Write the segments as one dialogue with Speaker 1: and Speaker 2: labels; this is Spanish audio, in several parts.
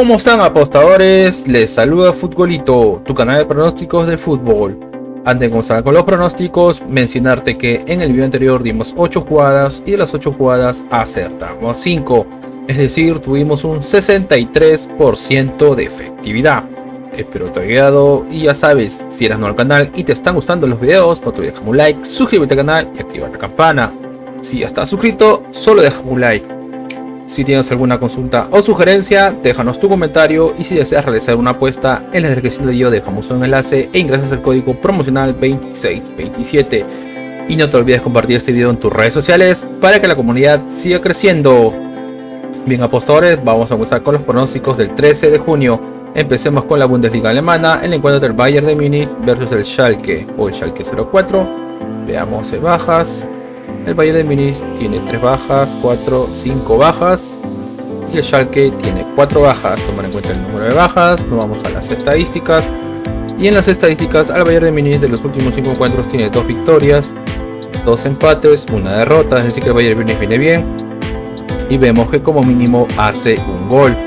Speaker 1: ¿Cómo están, apostadores? Les saluda Futbolito, tu canal de pronósticos de fútbol. Antes de comenzar con los pronósticos, mencionarte que en el video anterior dimos 8 jugadas y de las 8 jugadas acertamos 5. Es decir, tuvimos un 63% de efectividad. Espero te haya ayudado y ya sabes, si eres nuevo al canal y te están gustando los videos, no te olvides dejar un like, suscríbete al canal y activar la campana. Si ya estás suscrito, solo deja un like. Si tienes alguna consulta o sugerencia, déjanos tu comentario, y si deseas realizar una apuesta, en la descripción del video dejamos un enlace e ingresas el código promocional 2627. Y no te olvides compartir este video en tus redes sociales para que la comunidad siga creciendo. Bien, apostadores, vamos a comenzar con los pronósticos del 13 de junio. Empecemos con la Bundesliga alemana, el encuentro del Bayern de Múnich versus el Schalke o el Schalke 04. Veamos bajas. El Bayern de Múnich tiene 3 bajas, 4, 5 bajas y el Schalke tiene 4 bajas. Tomar en cuenta el número de bajas, nos vamos a las estadísticas. Y en las estadísticas, al Bayern de Múnich de los últimos 5 encuentros tiene 2 victorias, 2 empates, 1 derrota, es decir que el Bayern de Múnich viene bien. Y vemos que como mínimo hace un gol.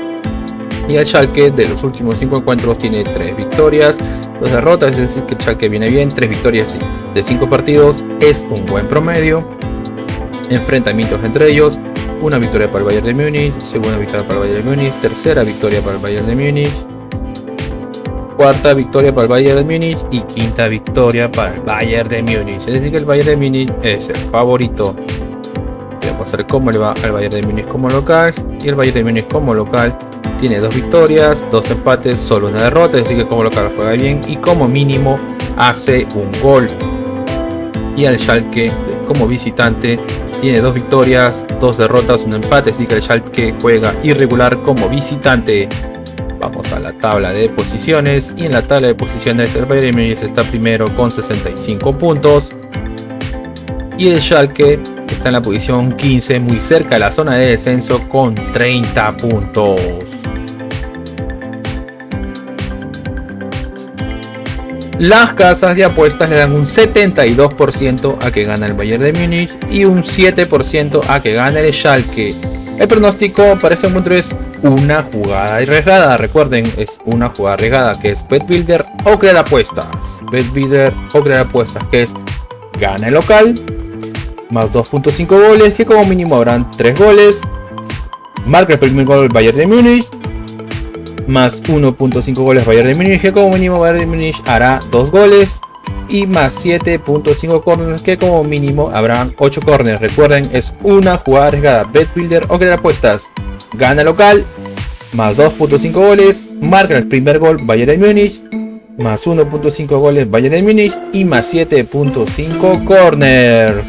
Speaker 1: Y el Schalke de los últimos 5 encuentros tiene 3 victorias, 2 derrotas, es decir que el Schalke viene bien. 3 victorias de 5 partidos es un buen promedio. Enfrentamientos entre ellos: una victoria para el Bayern de Múnich, segunda victoria para el Bayern de Múnich, tercera victoria para el Bayern de Múnich, cuarta victoria para el Bayern de Múnich y quinta victoria para el Bayern de Múnich. Es decir que el Bayern de Múnich es el favorito. Vamos a ver cómo le va al Bayern de Múnich como local. Y el Bayern de Múnich como local tiene 2 victorias, 2 empates, solo una derrota, es decir que como local juega bien y como mínimo hace un gol. Y al Schalke como visitante tiene 2 victorias, 2 derrotas, un empate, así que el Schalke juega irregular como visitante. Vamos a la tabla de posiciones, y en la tabla de posiciones el Bayern Múnich está primero con 65 puntos y el Schalke está en la posición 15, muy cerca de la zona de descenso, con 30 puntos. Las casas de apuestas le dan un 72% a que gana el Bayern de Múnich y un 7% a que gana el Schalke. El pronóstico para este encuentro es una jugada arriesgada. Recuerden, es una jugada arriesgada, que es Bet Builder o crear apuestas. Bet Builder o crear apuestas, que es gana el local más 2.5 goles, que como mínimo habrán 3 goles. Marca el primer gol el Bayern de Múnich más 1.5 goles Bayern de Múnich, que como mínimo Bayern de Múnich hará 2 goles, y más 7.5 corners, que como mínimo habrán 8 corners. Recuerden, es una jugada arriesgada. Bet Builder o crear apuestas, gana local más 2.5 goles, marca el primer gol Bayern de Múnich más 1.5 goles Bayern de Múnich y más 7.5 corners.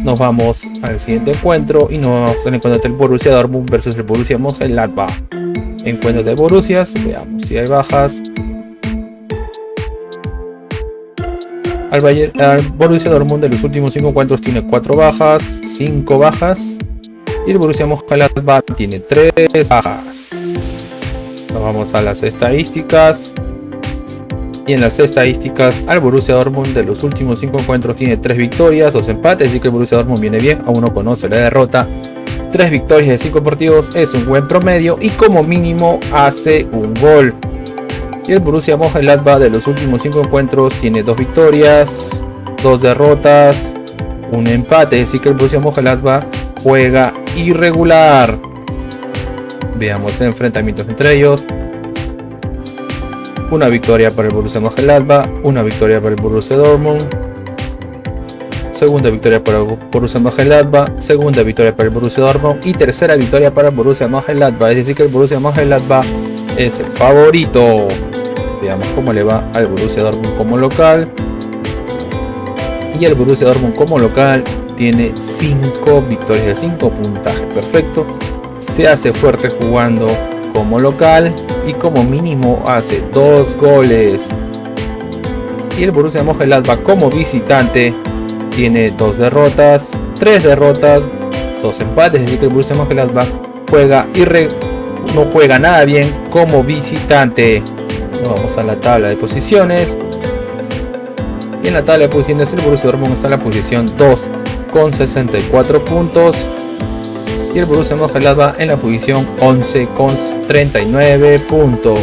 Speaker 1: Nos vamos al siguiente encuentro y nos vamos al encuentro del Borussia Dortmund versus el Borussia Mönchengladbach. Encuentro de Borussias, veamos si hay bajas. Al Borussia Dortmund de los últimos 5 encuentros tiene 4 bajas, 5 bajas, y el Borussia Mönchengladbach tiene 3 bajas. Nos vamos a las estadísticas. Y en las estadísticas, al Borussia Dortmund de los últimos 5 encuentros tiene 3 victorias, 2 empates, así que el Borussia Dortmund viene bien, aún no conoce la derrota. 3 victorias de 5 partidos es un buen promedio y como mínimo hace un gol. Y el Borussia Mönchengladbach de los últimos 5 encuentros tiene 2 victorias, 2 derrotas, un empate, así que el Borussia Mönchengladbach juega irregular. Veamos enfrentamientos entre ellos. Una victoria para el Borussia Mönchengladbach, una victoria para el Borussia Dortmund, segunda victoria para el Borussia Mönchengladbach, segunda victoria para el Borussia Dortmund y tercera victoria para el Borussia Mönchengladbach, es decir que el Borussia Mönchengladbach es el favorito. Veamos cómo le va al Borussia Dortmund como local. Y el Borussia Dortmund como local tiene 5 victorias de 5, puntaje perfecto. Se hace fuerte jugando como local y como mínimo hace 2 goles. Y el Borussia Mönchengladbach como visitante tiene 2 derrotas, 3 derrotas, 2 empates, es decir que el Borussia Mönchengladbach no juega nada bien como visitante. Nos vamos a la tabla de posiciones. Y en la tabla de posiciones el Borussia Dortmund está en la posición 2 con 64 puntos. y el Borussia Mönchengladbach en la posición 11 con 39 puntos.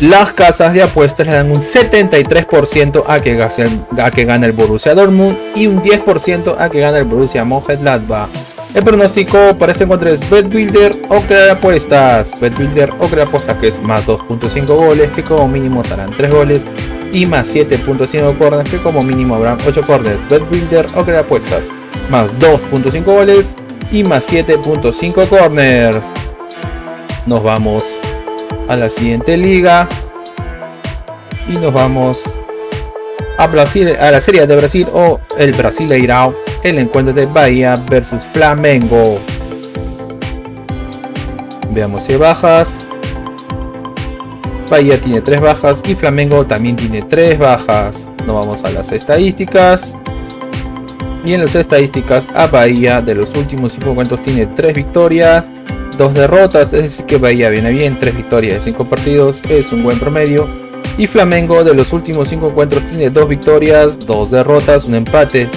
Speaker 1: Las casas de apuestas le dan un 73% a que gane el Borussia Dortmund y un 10% a que gane el Borussia Mönchengladbach. El pronóstico para este encuentro es BetBuilder o crear apuestas. BetBuilder o crear apuestas, que es más 2.5 goles, que como mínimo serán 3 goles, y más 7.5 corners, que como mínimo habrán 8 corners. BetBuilder o crear apuestas, más 2.5 goles y más 7.5 corners. Nos vamos a la siguiente liga y nos vamos a Brasil, a la Serie de Brasil o el Brasileirão, el encuentro de Bahía versus Flamengo. Veamos si hay bajas. Bahía tiene 3 bajas y Flamengo también tiene 3 bajas. Nos vamos a las estadísticas. Y en las estadísticas, a Bahía de los últimos 5 encuentros tiene 3 victorias, 2 derrotas, es decir que Bahía viene bien, 3 victorias de 5 partidos, es un buen promedio. Y Flamengo de los últimos 5 encuentros tiene 2 victorias, 2 derrotas, un empate.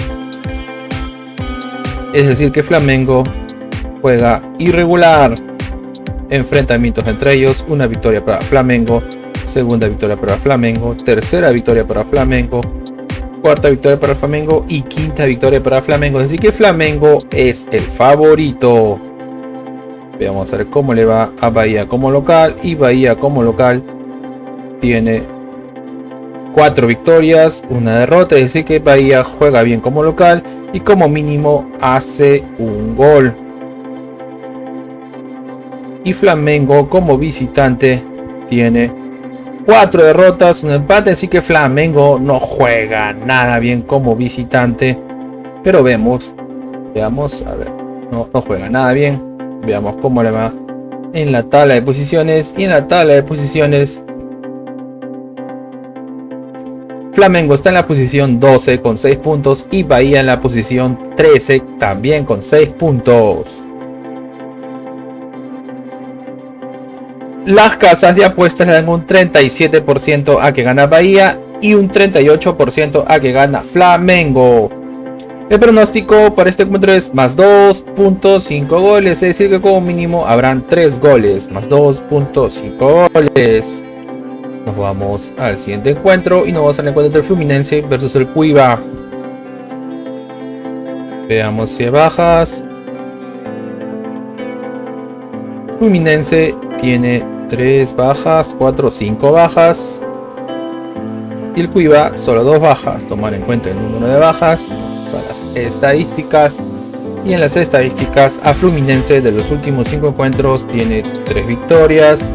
Speaker 1: Es decir que Flamengo juega irregular. Enfrentamientos entre ellos, una victoria para Flamengo, segunda victoria para Flamengo, tercera victoria para Flamengo, cuarta victoria para Flamengo y quinta victoria para Flamengo. Es decir que Flamengo es el favorito. Veamos a ver cómo le va a Bahía como local. Y Bahía como local tiene 4 victorias, una derrota. Es decir que Bahía juega bien como local y como mínimo hace un gol. Y Flamengo como visitante tiene 4 derrotas, un empate. Así que Flamengo no juega nada bien como visitante. Pero veamos, a ver, no juega nada bien. Veamos cómo le va en la tabla de posiciones. Y en la tabla de posiciones, Flamengo está en la posición 12 con 6 puntos. Y Bahía en la posición 13 también con 6 puntos. Las casas de apuestas le dan un 37% a que gana Bahía y un 38% a que gana Flamengo. El pronóstico para este encuentro es más 2.5 goles, es decir que como mínimo habrán 3 goles, más 2.5 goles. Nos vamos al siguiente encuentro y nos vamos al encuentro entre el Fluminense versus el Cuiabá. Veamos si hay bajas. Fluminense tiene 3 bajas, 4, 5 bajas. Y el Cuiabá solo 2 bajas. Tomar en cuenta el número de bajas. Son las estadísticas. Y en las estadísticas, a Fluminense de los últimos 5 encuentros tiene 3 victorias,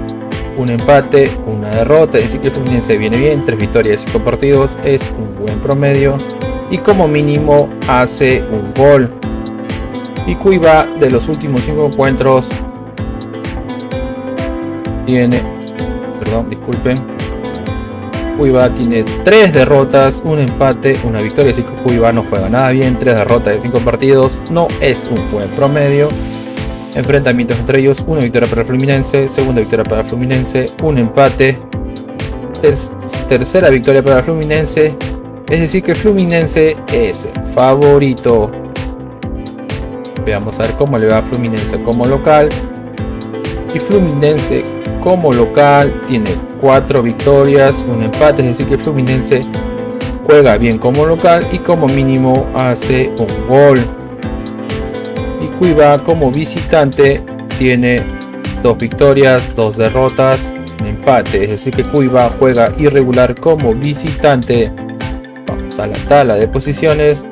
Speaker 1: un empate, una derrota. Es decir que Fluminense viene bien, 3 victorias y 5 partidos, es un buen promedio. Y como mínimo hace un gol. Y Cuiabá de los últimos 5 encuentros tiene, Cuiabá tiene 3 derrotas, un empate, una victoria. Así que Cuiabá no juega nada bien, 3 derrotas de 5 partidos, no es un buen promedio. Enfrentamientos entre ellos, una victoria para el Fluminense, segunda victoria para el Fluminense, un empate, tercera victoria para el Fluminense. Es decir que Fluminense es el favorito. Veamos a ver cómo le va a Fluminense como local. Y Fluminense como local tiene 4 victorias, un empate. Es decir que Fluminense juega bien como local y como mínimo hace un gol. Y Cuiabá como visitante tiene 2 victorias, 2 derrotas, un empate. Es decir que Cuiabá juega irregular como visitante. Vamos a la tabla de posiciones.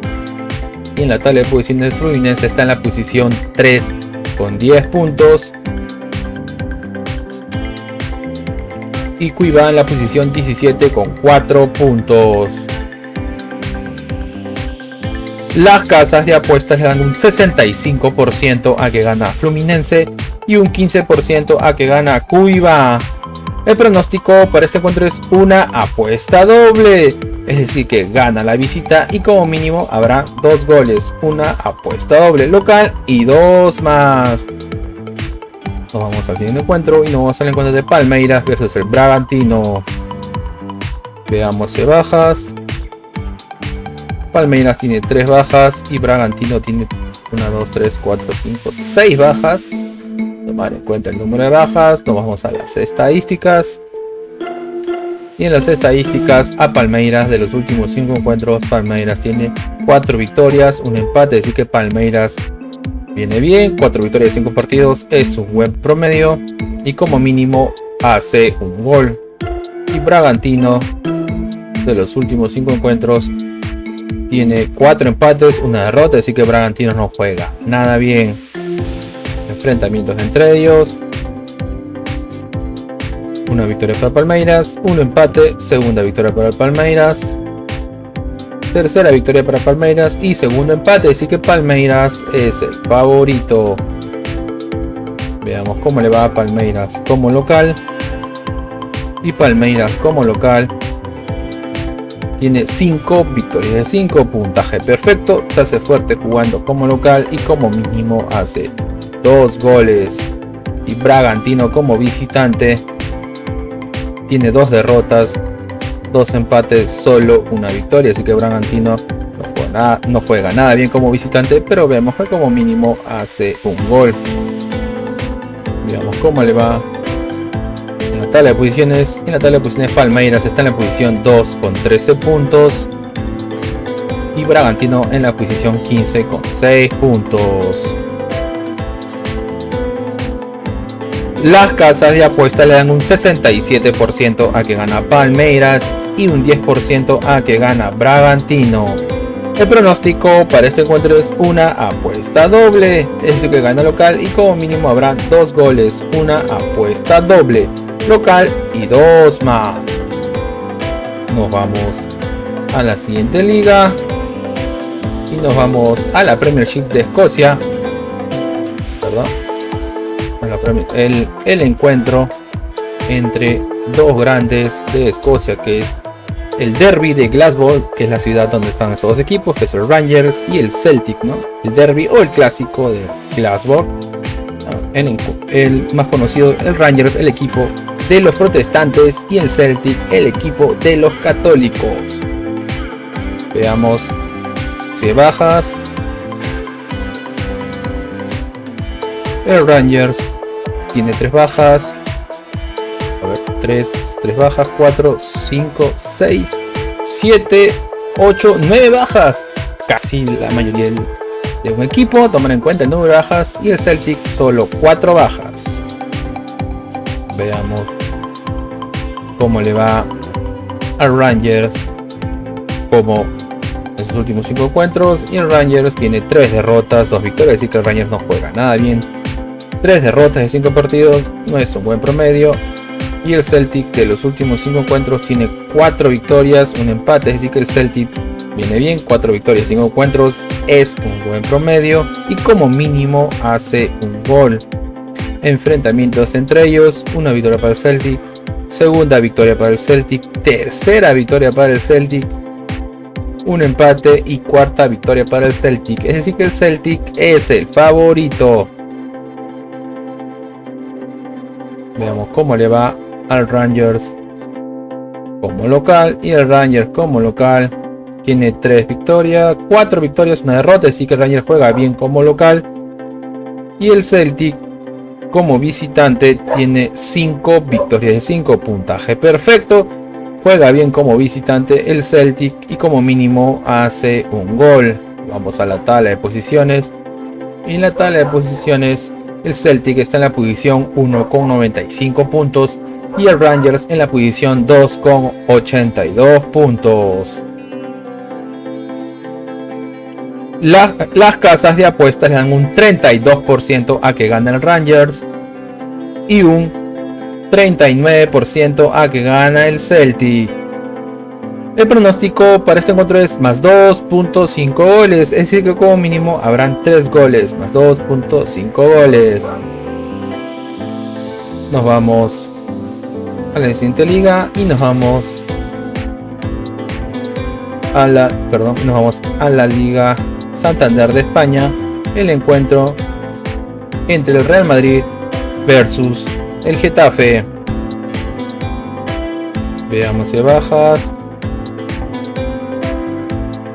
Speaker 1: Y en la tabla de posiciones, Fluminense está en la posición 3 con 10 puntos. Y Cuiabá en la posición 17 con 4 puntos. Las casas de apuestas le dan un 65% a que gana Fluminense y un 15% a que gana Cuiabá. El pronóstico para este encuentro es una apuesta doble, es decir que gana la visita y como mínimo habrá 2 goles, una apuesta doble local y 2 más. Nos vamos al siguiente encuentro y nos vamos al encuentro de Palmeiras versus el Bragantino. Veamos si bajas. Palmeiras tiene 3 bajas y Bragantino tiene 1, 2, 3, 4, 5, 6 bajas. Tomar en cuenta el número de bajas. Nos vamos a las estadísticas. Y en las estadísticas a Palmeiras, de los últimos 5 encuentros, Palmeiras tiene 4 victorias, un empate, así que Palmeiras viene bien. 4 victorias de 5 partidos es un buen promedio y como mínimo hace un gol. Y Bragantino, de los últimos 5 encuentros, tiene 4 empates, una derrota, así que Bragantino no juega nada bien. Enfrentamientos entre ellos: una victoria para Palmeiras, un empate, segunda victoria para Palmeiras, tercera victoria para Palmeiras y segundo empate, así que Palmeiras es el favorito. Veamos cómo le va a Palmeiras como local. Y Palmeiras como local tiene 5 victorias de 5, puntaje perfecto, se hace fuerte jugando como local y como mínimo hace 2 goles. Y Bragantino como visitante tiene 2 derrotas, 2 empates, solo una victoria, así que Bragantino no juega nada bien como visitante, pero vemos que como mínimo hace un gol. Veamos cómo le va en la tabla de posiciones. En la tabla de posiciones Palmeiras está en la posición 2 con 13 puntos y Bragantino en la posición 15 con 6 puntos. Las casas de apuestas le dan un 67% a que gana Palmeiras y un 10% a que gana Bragantino. El pronóstico para este encuentro es una apuesta doble, es decir que gana local y como mínimo habrá 2 goles, una apuesta doble, local y 2 más. Nos vamos a la siguiente liga y nos vamos a la Premiership de Escocia. Perdón. El encuentro entre 2 grandes de Escocia, que es el derby de Glasgow, que es la ciudad donde están estos 2 equipos, que es el Rangers y el Celtic, ¿no? El derby o el clásico de Glasgow. El más conocido, el Rangers, el equipo de los protestantes, y el Celtic, el equipo de los católicos. Veamos si hay bajas. El Rangers tiene 3 bajas. A ver, 3 bajas, 4, 5, 6, 7, 8, 9 bajas. Casi la mayoría de un equipo. Tomar en cuenta el número de bajas. Y el Celtic solo 4 bajas. Veamos cómo le va al Rangers como en sus últimos 5 encuentros. Y el Rangers tiene 3 derrotas, 2 victorias. Así que el Rangers no juega nada bien. 3 derrotas de 5 partidos no es un buen promedio. Y el Celtic, de los últimos 5 encuentros, tiene 4 victorias, un empate, es decir que el Celtic viene bien. 4 victorias, 5 encuentros es un buen promedio y como mínimo hace un gol. Enfrentamientos entre ellos: una victoria para el Celtic, segunda victoria para el Celtic, tercera victoria para el Celtic, un empate y cuarta victoria para el Celtic, es decir que el Celtic es el favorito. Veamos cómo le va al Rangers como local. Y el Rangers como local tiene 3 victorias, 4 victorias, una derrota, así que el Rangers juega bien como local. Y el Celtic como visitante tiene 5 victorias de 5, puntaje perfecto, juega bien como visitante el Celtic y como mínimo hace un gol. Vamos a la tabla de posiciones. Y en la tabla de posiciones el Celtic está en la posición 1 con 95 puntos y el Rangers en la posición 2 con 82 puntos. Las casas de apuestas le dan un 32% a que gana el Rangers y un 39% a que gana el Celtic. El pronóstico para este encuentro es más 2.5 goles, es decir que como mínimo habrán 3 goles, más 2.5 goles. Nos vamos a la siguiente liga y nos vamos a la Liga Santander de España. El encuentro entre el Real Madrid versus el Getafe. Veamos si bajas.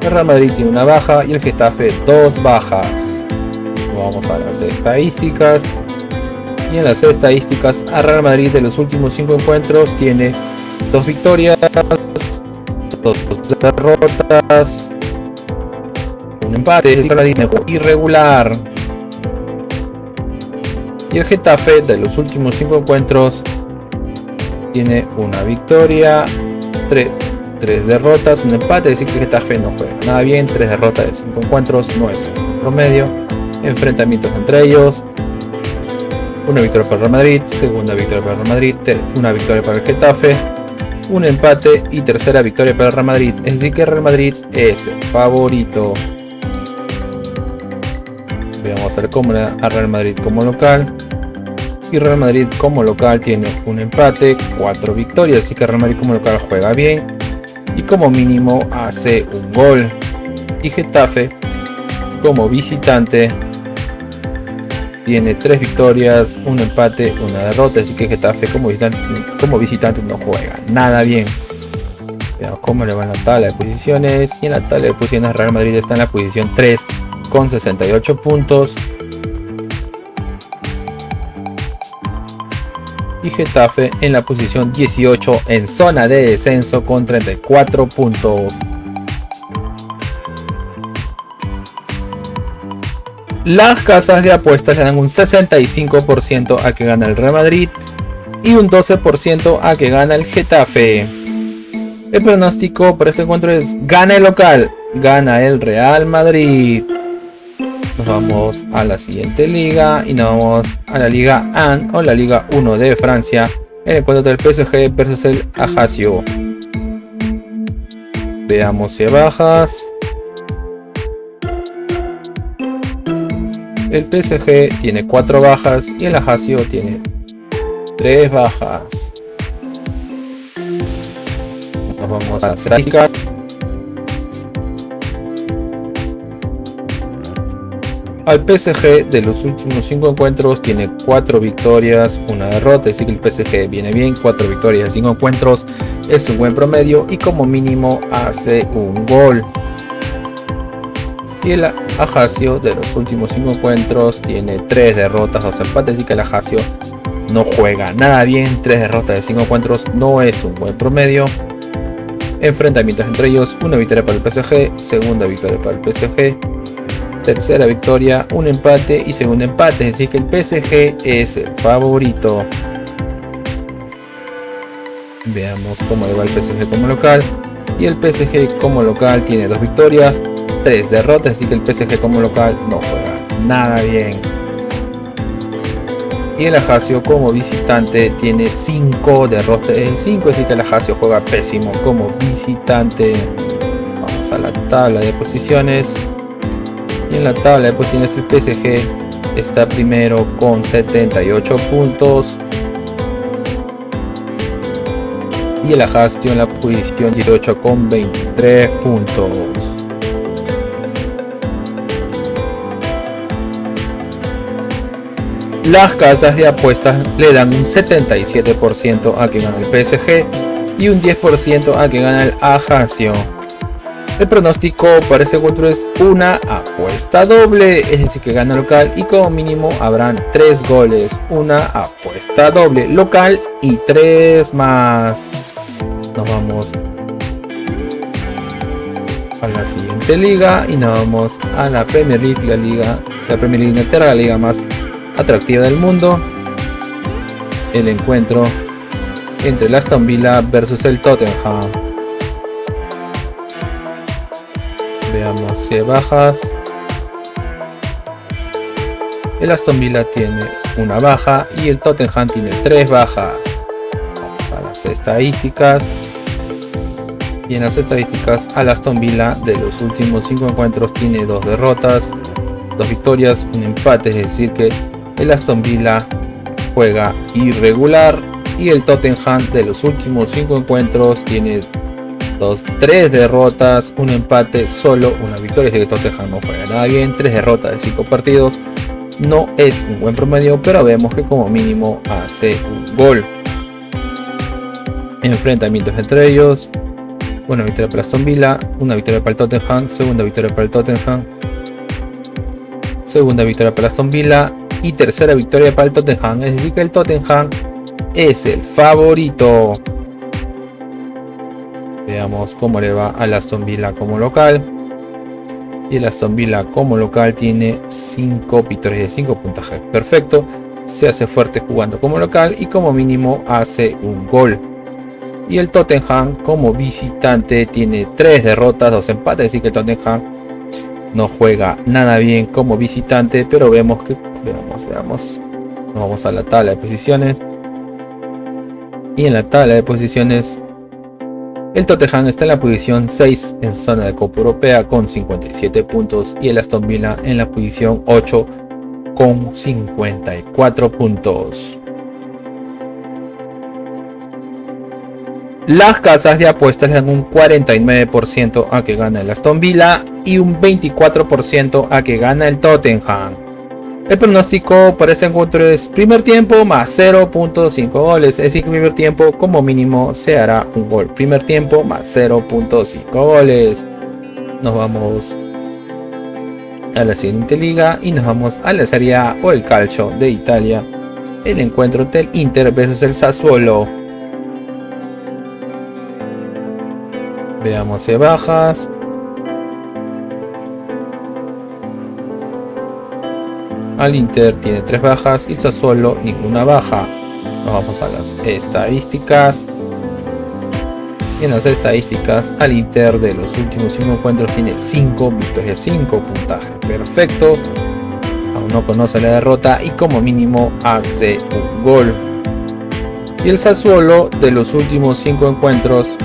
Speaker 1: El Real Madrid tiene una baja y el Getafe 2 bajas. Vamos a las estadísticas. Y en las estadísticas, a Real Madrid de los últimos 5 encuentros tiene 2 victorias, 2 derrotas, un empate, irregular. Y el Getafe de los últimos 5 encuentros tiene una victoria, 3 derrotas, un empate, es decir que el Getafe no juega nada bien. 3 derrotas de 5 encuentros no es un promedio. Enfrentamientos entre ellos: una victoria para el Real Madrid, segunda victoria para el Real Madrid, una victoria para el Getafe, un empate y tercera victoria para el Real Madrid. Es decir que el Real Madrid es el favorito. Vamos a ver cómo a Real Madrid como local. Y Real Madrid como local tiene un empate, 4 victorias, así que Real Madrid como local juega bien y como mínimo hace un gol. Y Getafe como visitante tiene 3 victorias, un empate, una derrota, así que Getafe como visitante no juega nada bien. Veamos cómo le va en la tabla de posiciones. Y en la tabla de posiciones Real Madrid está en la posición 3 con 68 puntos. Y Getafe en la posición 18 en zona de descenso con 34 puntos. Las casas de apuestas le dan un 65% a que gana el Real Madrid y un 12% a que gana el Getafe. El pronóstico para este encuentro es: gana el local, gana el Real Madrid. Nos vamos a la siguiente liga y nos vamos a la Liga 1 o la Liga 1 de Francia. El encuentro del PSG versus el Ajaccio. Veamos si bajas. El PSG tiene 4 bajas y el Ajaccio tiene 3 bajas. Nos vamos a las estadísticas. Al PSG de los últimos 5 encuentros tiene 4 victorias, una derrota, es decir que el PSG viene bien. 4 victorias de 5 encuentros es un buen promedio y como mínimo hace un gol. Y el Ajaccio de los últimos 5 encuentros tiene 3 derrotas, 2 empates, y que el Ajaccio no juega nada bien. 3 derrotas de 5 encuentros no es un buen promedio. Enfrentamientos entre ellos: una victoria para el PSG, segunda victoria para el PSG, tercera victoria, un empate y segundo empate, es decir que el PSG es el favorito. Veamos cómo le va el PSG como local. Y el PSG como local tiene 2 victorias, 3 derrotas, así que el PSG como local no juega nada bien. Y el Ajaccio como visitante tiene 5 derrotas en 5, así que el Ajaccio juega pésimo como visitante. Vamos a la tabla de posiciones. Y en la tabla de posiciones el PSG está primero con 78 puntos. Y el Ajaccio en la posición 18 con 23 puntos. Las casas de apuestas le dan un 77% a que gana el PSG y un 10% a que gana el Ajaccio. El pronóstico para este encuentro es una apuesta doble, es decir que gana local y como mínimo habrán 3 goles. Una apuesta doble local y 3 más. Nos vamos a la siguiente liga y nos vamos a la Premier League, la Premier League Inglaterra, la liga más atractiva del mundo. El encuentro entre el Aston Villa versus el Tottenham. Veamos si hay bajas. El Aston Villa tiene una baja y el Tottenham tiene 3 bajas. Vamos a las estadísticas. Y en las estadísticas, al Aston Villa de los últimos 5 encuentros tiene 2 derrotas, 2 victorias, un empate, es decir que el Aston Villa juega irregular. Y el Tottenham de los últimos 5 encuentros tiene 3 derrotas, un empate, solo una victoria, es decir que Tottenham no juega nada bien. 3 derrotas de 5 partidos no es un buen promedio, pero vemos que como mínimo hace un gol. Enfrentamientos entre ellos: Una victoria para Aston Villa, una victoria para el Tottenham, segunda victoria para el Tottenham, segunda victoria para Aston Villa y tercera victoria para el Tottenham. Es decir que el Tottenham es el favorito. Veamos cómo le va al Aston Villa como local. Y el Aston Villa como local tiene 5 victorias de 5 puntajes. Perfecto. Se hace fuerte jugando como local y como mínimo hace un gol. Y el Tottenham como visitante tiene 3 derrotas, 2 empates. Así que el Tottenham no juega nada bien como visitante. Pero vemos que... Veamos. Nos vamos a la tabla de posiciones. Y en la tabla de posiciones... El Tottenham está en la posición 6 en zona de Copa Europea con 57 puntos y el Aston Villa en la posición 8 con 54 puntos. Las casas de apuestas le dan un 49% a que gana el Aston Villa y un 24% a que gana el Tottenham. El pronóstico para este encuentro es primer tiempo más 0.5 goles, es decir, que primer tiempo como mínimo se hará un gol. Primer tiempo más 0.5 goles. Nos vamos a la siguiente liga y nos vamos a la Serie A o el Calcio de Italia. El encuentro del Inter versus el Sassuolo. Veamos si bajas. Al Inter tiene 3 bajas y Sassuolo ninguna baja. Nos vamos a las estadísticas. En las estadísticas, al Inter de los últimos 5 encuentros tiene 5 victorias, 5 puntajes. Perfecto. Aún no conoce la derrota y como mínimo hace un gol. Y el Sassuolo de los últimos 5 encuentros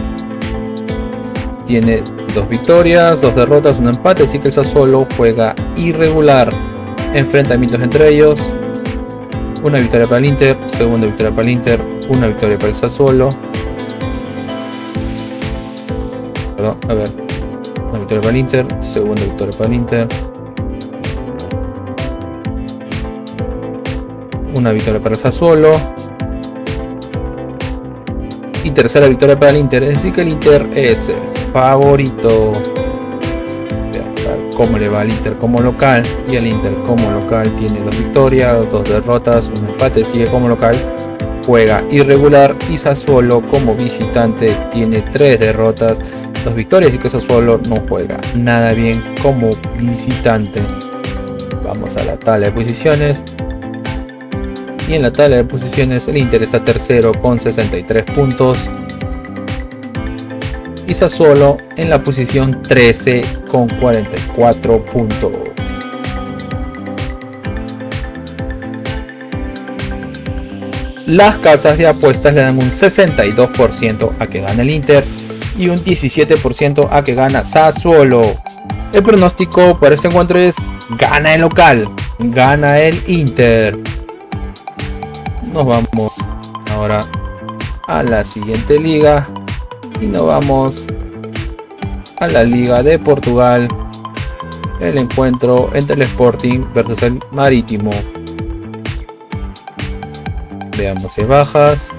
Speaker 1: tiene 2 victorias, 2 derrotas, un empate. Así que el Sassuolo juega irregular. Enfrentamientos entre ellos: una victoria para el Inter, segunda victoria para el Inter, una victoria para el Sassuolo. Perdón, a ver. Una victoria para el Inter, segunda victoria para el Inter, una victoria para el Sassuolo y tercera victoria para el Inter. Es decir que el Inter es el favorito. Cómo le va al Inter como local, y el Inter como local tiene 2 victorias, 2 derrotas, un empate. Sigue como local, juega irregular, y Sassuolo como visitante tiene 3 derrotas, 2 victorias, y que Sassuolo no juega nada bien como visitante. Vamos a la tabla de posiciones y en la tabla de posiciones el Inter está tercero con 63 puntos y Sassuolo en la posición 13 con 44 puntos. Las casas de apuestas le dan un 62% a que gana el Inter y un 17% a que gana Sassuolo. El pronóstico para este encuentro es gana el local, gana el Inter. Nos vamos ahora a la siguiente liga y nos vamos a la Liga de Portugal. El encuentro entre el Sporting versus el Marítimo. Veamos si hay bajas.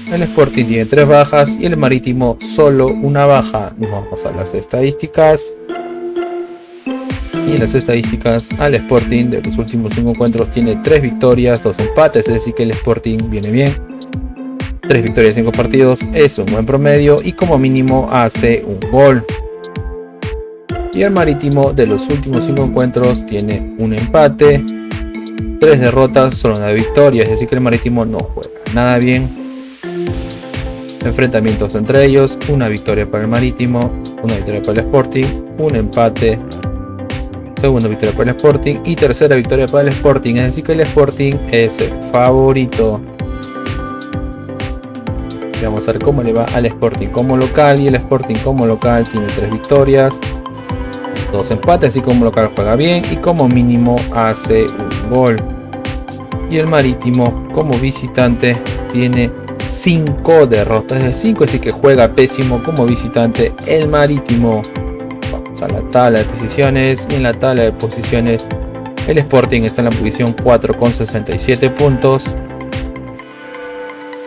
Speaker 1: El Sporting tiene 3 bajas y el Marítimo solo una baja. Nos vamos a las estadísticas. Y en las estadísticas, al Sporting de los últimos 5 encuentros tiene 3 victorias, 2 empates, es decir que el Sporting viene bien. 3 victorias en 5 partidos es un buen promedio y como mínimo hace un gol. Y el Marítimo de los últimos 5 encuentros tiene un empate, 3 derrotas, solo una victoria, es decir que el Marítimo no juega nada bien. Enfrentamientos entre ellos: una victoria para el Marítimo, una victoria para el Sporting, un empate, segunda victoria para el Sporting y tercera victoria para el Sporting, es decir que el Sporting es el favorito. Vamos a ver cómo le va al Sporting como local, y el Sporting como local tiene 3 victorias, 2 empates, así como local juega bien y como mínimo hace un gol. Y el Marítimo como visitante tiene 5 derrotas de 5, así que juega pésimo como visitante el Marítimo. Vamos a la tabla de posiciones y en la tabla de posiciones el Sporting está en la posición 4 con 67 puntos.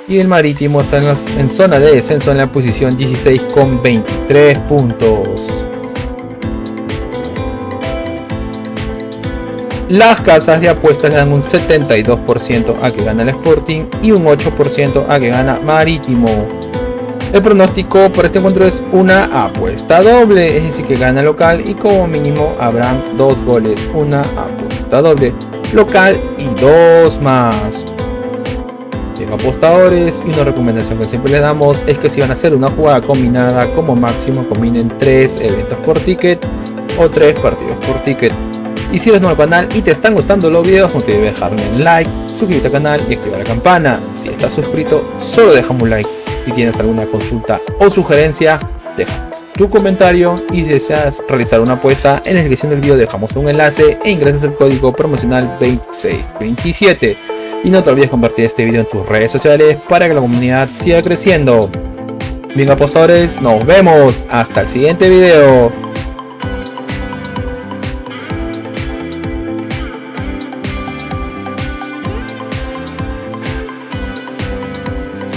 Speaker 1: Y el Marítimo está en zona de descenso en la posición 16 con 23 puntos. Las casas de apuestas le dan un 72% a que gana el Sporting y un 8% a que gana Marítimo. El pronóstico por este encuentro es una apuesta doble, es decir que gana local y como mínimo habrán 2 goles, una apuesta doble local y 2 más. Bien, apostadores, y una recomendación que siempre les damos es que si van a hacer una jugada combinada, como máximo combinen 3 eventos por ticket o 3 partidos por ticket. Y si eres nuevo al canal y te están gustando los videos, no te olvides dejarme un like, suscribirte al canal y activar la campana. Si estás suscrito, solo déjame un like. Si tienes alguna consulta o sugerencia, deja tu comentario, y si deseas realizar una apuesta, en la descripción del video dejamos un enlace e ingresas el código promocional 2627. Y no te olvides compartir este video en tus redes sociales para que la comunidad siga creciendo. Bien, apostadores, nos vemos hasta el siguiente video.